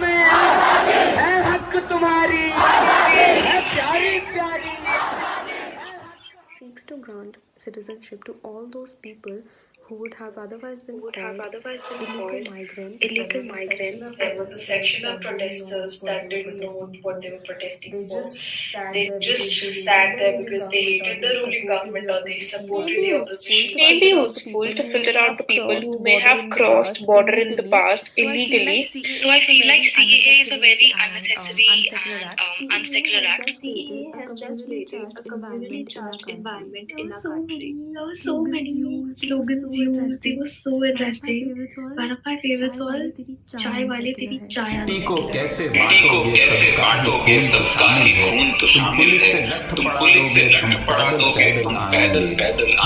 में है हक तुम्हारी है प्यारी प्यारी seeks to grant citizenship to all those people who would have otherwise been called illegal migrants. There was a section of protesters that didn't know what they were protesting for. They just sat there because they hated the ruling government or they supported the opposition. May be useful to filter out the people who may have crossed border in the past illegally. So I feel like CAA is a very unnecessary and unsecular act. CAA has just created a communally charged environment in our country. There were so many slogans used, they were so interesting. One of my favorites was Chai wale teri chai T को unsecular. कैसे बांटोगे सबका ही खून तो शामिल है तुम police से लठ पड़ा दोगे तुम पैदल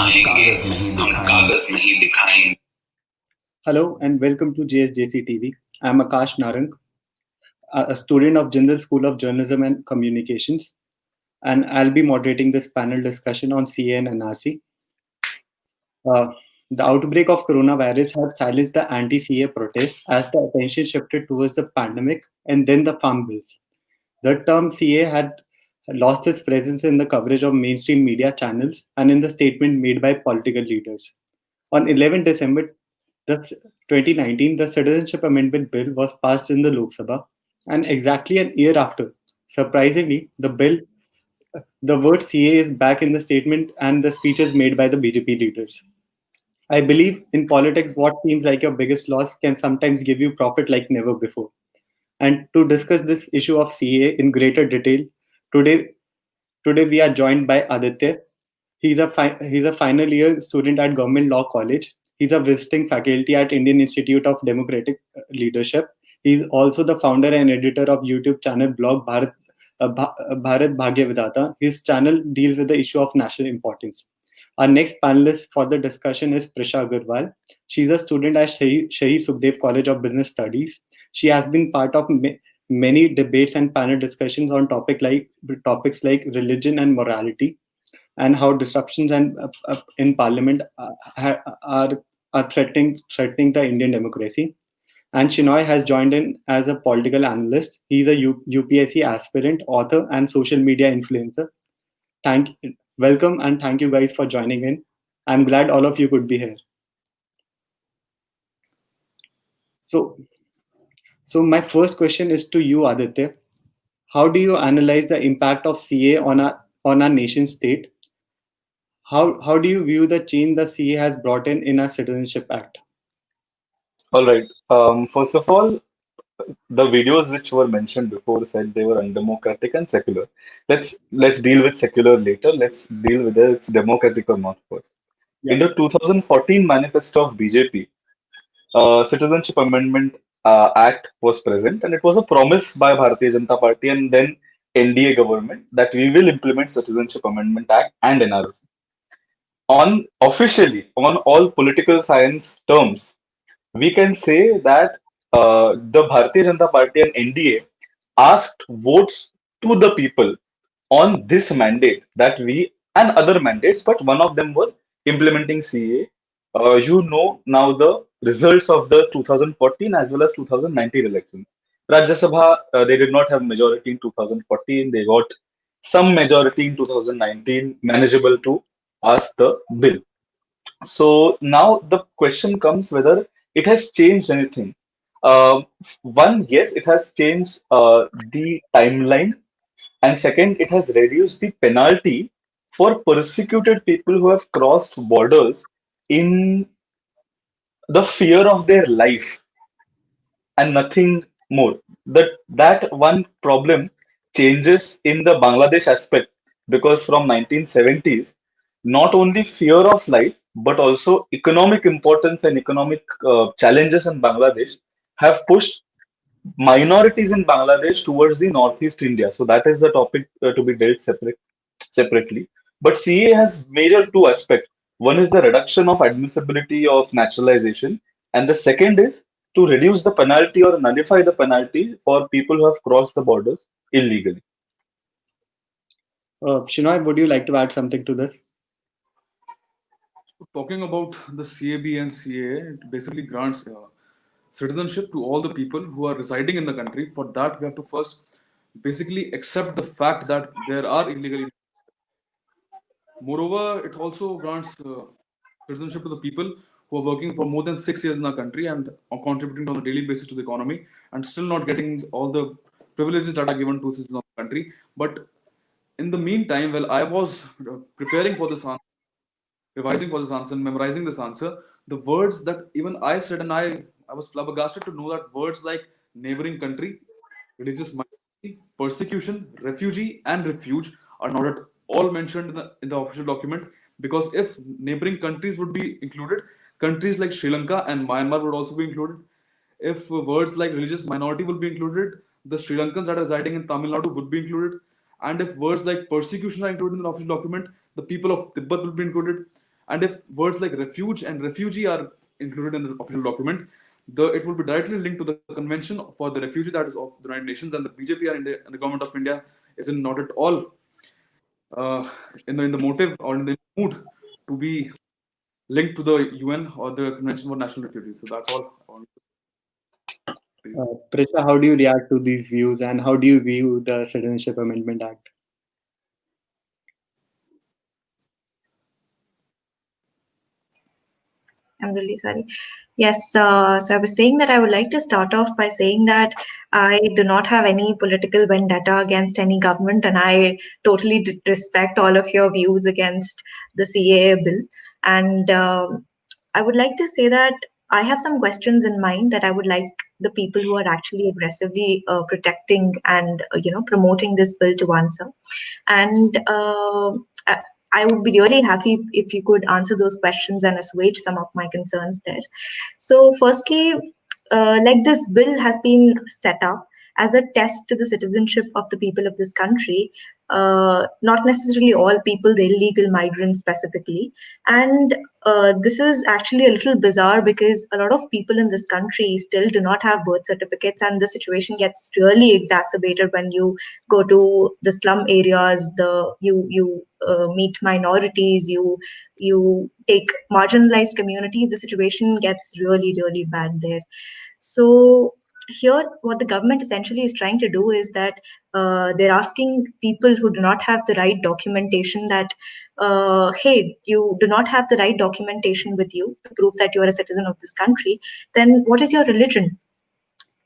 आएंगे हम कागज नहीं दिखाएंगे. Hello and welcome to JSJC TV. I am Aakash Narang, a student of General School of Journalism and Communications, and I'll be moderating this panel discussion on CAA and NRC. The outbreak of coronavirus has silenced the anti-CAA protests as the attention shifted towards the pandemic and then the farm bills. The term CAA had lost its presence in the coverage of mainstream media channels and in the statement made by political leaders. On 11 December 2019, the Citizenship Amendment Bill was passed in the Lok Sabha, and exactly an year after, surprisingly, the word CAA is back in the statement and the speeches made by the BJP leaders. I believe in politics, what seems like your biggest loss can sometimes give you profit like never before. And to discuss this issue of CAA in greater detail, today we are joined by Aditya. He's a final year student at Government Law College. He's a visiting faculty at Indian Institute of Democratic Leadership. He's also the founder and editor of YouTube channel blog Bharat Bhagya Vidata. His channel deals with the issue of national importance. Our next panelist for the discussion is Prisha Agarwal. She's a student at Shahid Sukhdev College of Business Studies. She has been part of many debates and panel discussions on topics like religion and morality, and how disruptions in parliament are threatening the Indian democracy. And Shinoy has joined in as a political analyst. He's a UPSC aspirant, author, and social media influencer. Welcome and thank you guys for joining in. I'm glad all of you could be here. So my first question is to you, Aditya. How do you analyze the impact of CAA on our nation state? How do you view the change the CAA has brought in our Citizenship Act? All right. First of all, the videos which were mentioned before said they were undemocratic and secular. Let's deal with secular later. Let's deal with whether it's democratic or not first. Yeah. In the 2014 manifesto of BJP, Citizenship Amendment Act was present, and it was a promise by Bharatiya Janata Party and then NDA government that we will implement Citizenship Amendment Act and NRC. Officially, on all political science terms, we can say that the Bharatiya Janata Party and NDA asked votes to the people on this mandate that we and other mandates, but one of them was implementing CAA. You know now the results of the 2014 as well as 2019 elections. Rajya Sabha, they did not have majority in 2014. They got some majority in 2019, manageable to pass the bill. So now the question comes whether it has changed anything. One, yes, it has changed the timeline, and second, it has reduced the penalty for persecuted people who have crossed borders in the fear of their life and nothing more. That one problem changes in the Bangladesh aspect because from 1970s, not only fear of life but also economic importance and economic challenges in Bangladesh have pushed minorities in Bangladesh towards the northeast India. So that is the topic to be dealt separately. But CA has major two aspects. One is the reduction of admissibility of naturalization, and the second is to reduce the penalty or nullify the penalty for people who have crossed the borders illegally. Shinoy, would you like to add something to this? So talking about the CAB and CAA, it basically grants citizenship to all the people who are residing in the country. For that, we have to first basically accept the fact that there are illegal. Moreover, it also grants citizenship to the people who are working for more than 6 years in our country and are contributing on a daily basis to the economy and still not getting all the privileges that are given to citizens of the country. But in the meantime, while I was preparing for this answer, revising for this answer, memorizing this answer, the words that even I said, and I was flabbergasted to know that words like neighboring country, religious minority, persecution, refugee, and refuge are not at all mentioned in the official document. Because if neighboring countries would be included, countries like Sri Lanka and Myanmar would also be included. If words like religious minority will be included, the Sri Lankans that are residing in Tamil Nadu would be included. And if words like persecution are included in the official document, the people of Tibet will be included. And if words like refuge and refugee are included in the official document, it will be directly linked to the convention for the refugee that is of the United Nations, and the BJP and the government of India is in not at all in the motive or in the mood to be linked to the UN or the Convention for National Refugees. So that's all I want to say. Prisha, how do you react to these views and how do you view the Citizenship Amendment Act? I'm really sorry. Yes, so I was saying that I would like to start off by saying that I do not have any political vendetta against any government, and I totally respect all of your views against the CAA bill. And I would like to say that I have some questions in mind that I would like the people who are actually aggressively protecting and promoting this bill to answer. And I would be really happy if you could answer those questions and assuage some of my concerns there. So, firstly, like this bill has been set up as a test to the citizenship of the people of this country, not necessarily all people, the illegal migrants specifically. And this is actually a little bizarre because a lot of people in this country still do not have birth certificates, and the situation gets really exacerbated when you go to the slum areas. You meet minorities, you take marginalized communities. The situation gets really bad there. So here, what the government essentially is trying to do is that they're asking people who do not have the right documentation that, hey, you do not have the right documentation with you to prove that you are a citizen of this country, then what is your religion?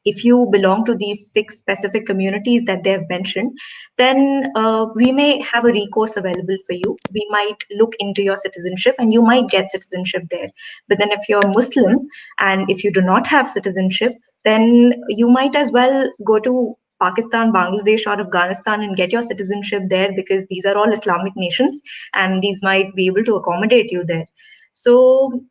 If you belong to these 6 specific communities that they have mentioned, then we may have a recourse available for you. We might look into your citizenship and you might get citizenship there. But then if you're Muslim and if you do not have citizenship, then you might as well go to Pakistan, Bangladesh, or Afghanistan and get your citizenship there, because these are all Islamic nations and these might be able to accommodate you there. So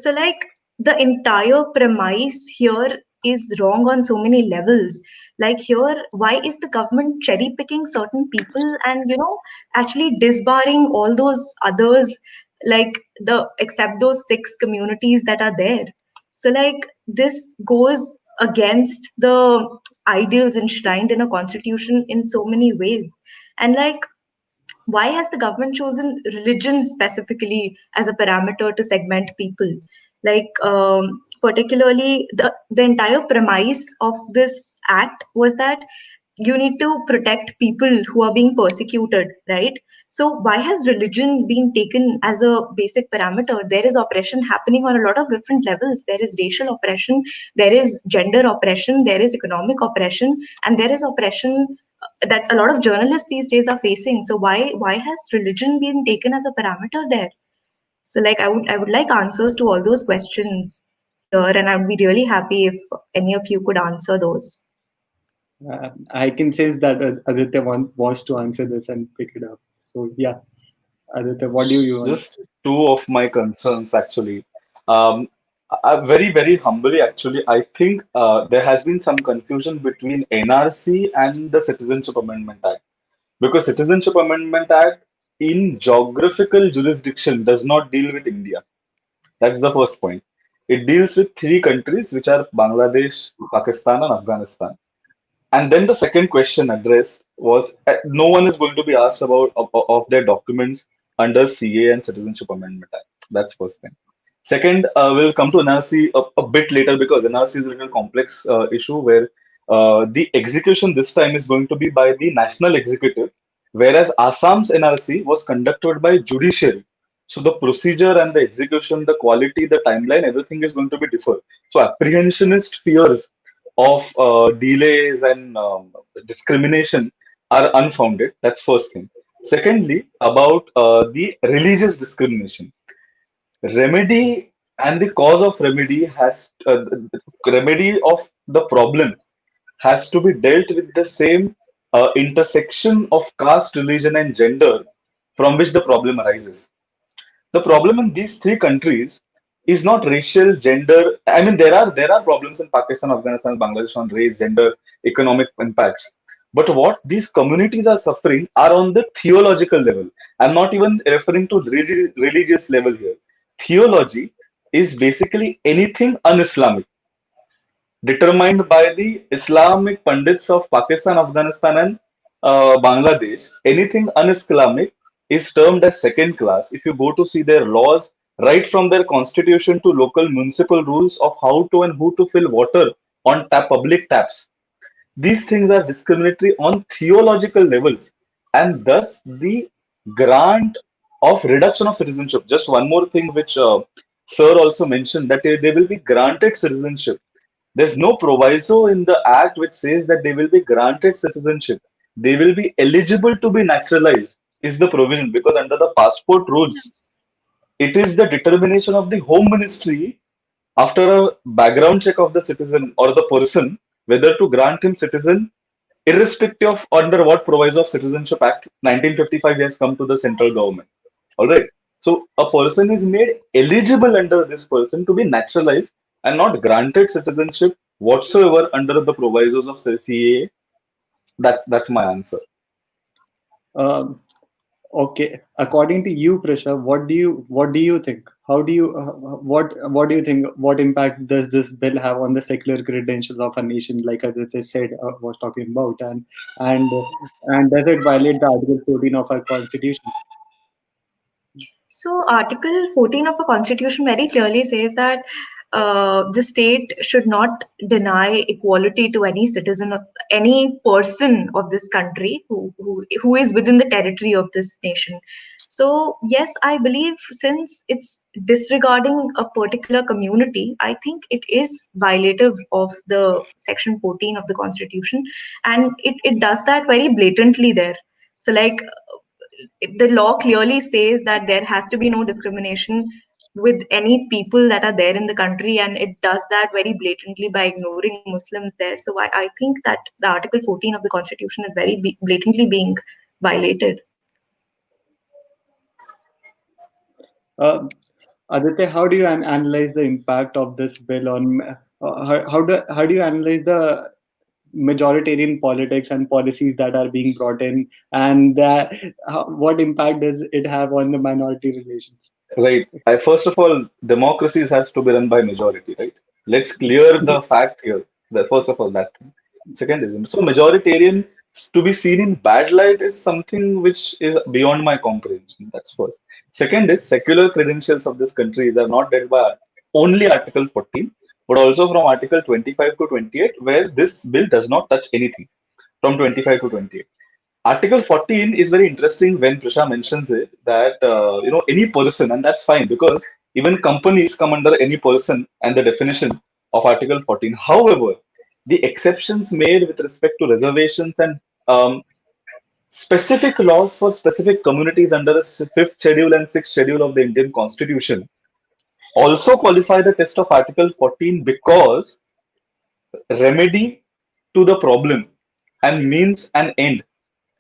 like the entire premise here is wrong on so many levels. Like here, why is the government cherry picking certain people and actually disbarring all those others, like the except those 6 communities that are there? So like this goes against the ideals enshrined in a constitution in so many ways. And like, why has the government chosen religion specifically as a parameter to segment people? Like, particularly, the entire premise of this act was that you need to protect people who are being persecuted, right? So, why has religion been taken as a basic parameter? There is oppression happening on a lot of different levels. There is racial oppression, there is gender oppression, there is economic oppression, and there is oppression that a lot of journalists these days are facing. So why has religion been taken as a parameter there? So like I would like answers to all those questions here, and I would be really happy if any of you could answer those. I can sense that Aditya wants to answer this and pick it up. So yeah, Aditya, what do you want? Just two of my concerns actually. Very humbly, actually, I think there has been some confusion between NRC and the Citizenship Amendment Act, because Citizenship Amendment Act in geographical jurisdiction does not deal with India. That's the first point. It deals with 3 countries, which are Bangladesh, Pakistan, and Afghanistan. And then the second question addressed was no one is going to be asked about of their documents under CA and Citizenship Amendment Act. That's first thing. Second, we'll come to NRC a bit later because NRC is a little complex issue where the execution this time is going to be by the national executive, whereas Assam's NRC was conducted by judiciary. So the procedure and the execution, the quality, the timeline, everything is going to be different. So apprehensionist fears of delays and discrimination are unfounded. That's first thing. Secondly, about the religious discrimination remedy and the cause of remedy has the remedy of the problem has to be dealt with the same intersection of caste, religion, and gender from which the problem arises. The problem in these three countries is not racial, gender. I mean, there are problems in Pakistan, Afghanistan, Bangladesh on race, gender, economic impacts. But what these communities are suffering are on the theological level. I'm not even referring to religious level here. Theology is basically anything un-Islamic determined by the Islamic Pandits of Pakistan, Afghanistan, and Bangladesh. Anything un-Islamic is termed as second class. If you go to see their laws, right from their constitution to local municipal rules of how to and who to fill water on public taps, these things are discriminatory on theological levels, and thus the grant of reduction of citizenship. Just one more thing, which Sir also mentioned, that they will be granted citizenship. There's no proviso in the act which says that they will be granted citizenship. They will be eligible to be naturalized, is the provision, because under the passport rules, it is the determination of the Home Ministry after a background check of the citizen or the person whether to grant him citizen irrespective of under what proviso of Citizenship Act 1955 has come to the central government. All right. So a person is made eligible under this person to be naturalized and not granted citizenship whatsoever under the provisos of CAA. That's my answer. Um, okay, according to you, Prisha, what do you think? How do you what do you think? What impact does this bill have on the secular credentials of a nation, like Aditya said was talking about, and and does it violate the Article 14 of our Constitution? So, Article 14 of the Constitution very clearly says that the state should not deny equality to any citizen or any person of this country who is within the territory of this nation. So, yes, I believe since it's disregarding a particular community, I think it is violative of the Section 14 of the Constitution, and it does that very blatantly there. So, like, the law clearly says that there has to be no discrimination with any people that are there in the country, and it does that very blatantly by ignoring Muslims there. So I think that the Article 14 of the Constitution is very blatantly being violated. Aditya, how do you analyze the impact of this bill on how do you analyze the majoritarian politics and policies that are being brought in, and what impact does it have on the minority relations? Right. First of all, democracies has to be run by majority, right? Let's clear the fact here. That first of all, that thing. Second is so majoritarian to be seen in bad light is something which is beyond my comprehension. That's first. Second is secular credentials of this country are not dealt by only Article 14, but also from Article 25 to 28, where this bill does not touch anything from 25 to 28. Article 14 is very interesting when Prisha mentions it that any person, and that's fine because even companies come under any person and the definition of Article 14. However, the exceptions made with respect to reservations and specific laws for specific communities under the fifth schedule and sixth schedule of the Indian Constitution also qualify the test of Article 14 because remedy to the problem and means an end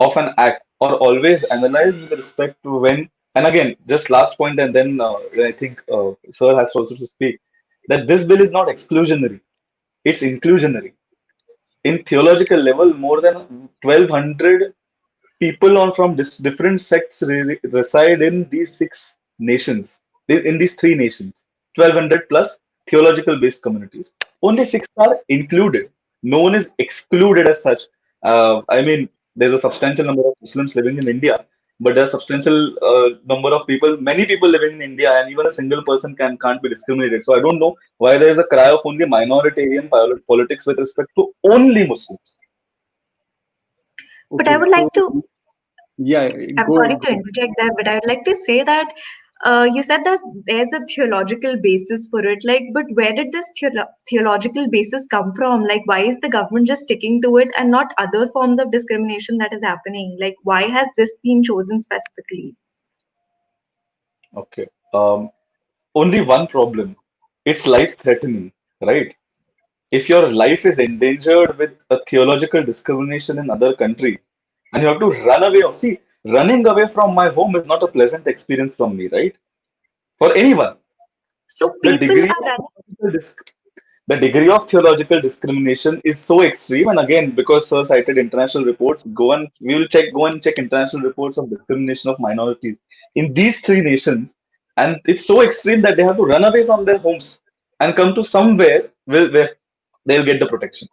of an act are always analyzed with respect to when, and again, just last point, and then I think Sir has also to speak that this bill is not exclusionary, it's inclusionary. In theological level, more than 1200 people on from different sects reside in these six nations, in these three nations, 1200 plus theological based communities. Only six are included. No one is excluded as such. I mean, there's a substantial number of Muslims living in India, but there are substantial number of people, many people living in India, and even a single person can't be discriminated. So I don't know why there is a cry of only minoritarian politics with respect to only Muslims. But I Okay, would like so to, yeah, I'm go sorry ahead. to interject there, but I would like to say that you said that there's a theological basis for it. Like, but where did this theological basis come from? Like, why is the government just sticking to it and not other forms of discrimination that is happening? Like, why has this been chosen specifically? Okay. Only one problem. It's life threatening, right? If your life is endangered with a theological discrimination in other country, and you have to run away, see, running away from my home is not a pleasant experience from me, right? For anyone. So The people degree are running. of the degree of theological discrimination is so extreme, and again, because sir cited international reports, go and check international reports of discrimination of minorities in these three nations, and it's so extreme that they have to run away from their homes and come to somewhere where they'll get the protection.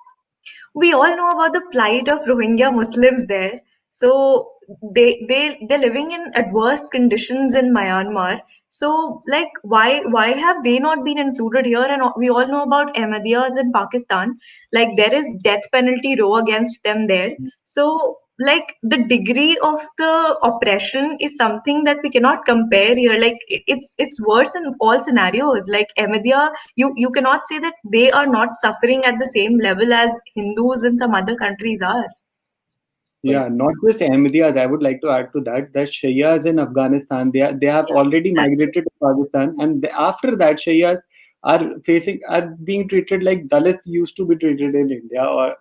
We all know about the plight of Rohingya Muslims there. So they're living in adverse conditions in Myanmar. So like why have they not been included here? And we all know about Ahmadiyas in Pakistan. Like there is death penalty law against them there. So like the degree of the oppression is something that we cannot compare here. Like it's worse in all scenarios. Like Ahmadiyya, you cannot say that they are not suffering at the same level as Hindus in some other countries are. Yeah, not just Ahmadiyas. I would like to add to that Shias in Afghanistan, they have Yes, already migrated to Pakistan, and after that, Shias are being treated like Dalits used to be treated in India, or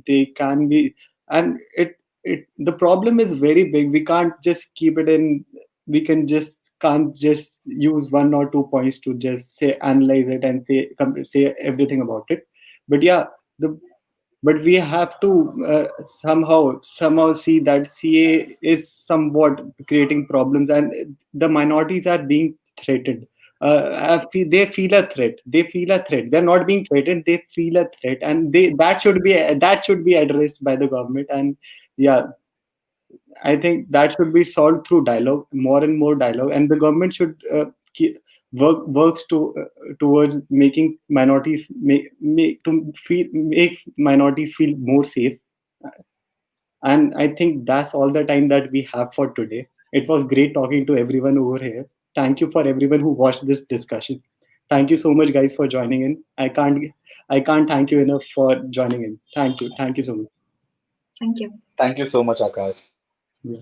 they can be, and it the problem is very big. We can't just keep it in. We can't just use one or two points to just say analyze it and say everything about it. But yeah, the but we have to somehow see that CA is somewhat creating problems, and the minorities are being threatened. They feel a threat. They feel a threat. They're not being threatened. They feel a threat, and that should be addressed by the government. And yeah, I think that should be solved through dialogue, more and more dialogue, and the government should works towards making minorities make minorities feel more safe. And I think that's all the time that we have for today. It was great talking to everyone over here. Thank you for everyone who watched this discussion. Thank you so much, guys, for joining in. I can't thank you enough for joining in. Thank you so much. thank you. Thank you so much, Akash. Yeah.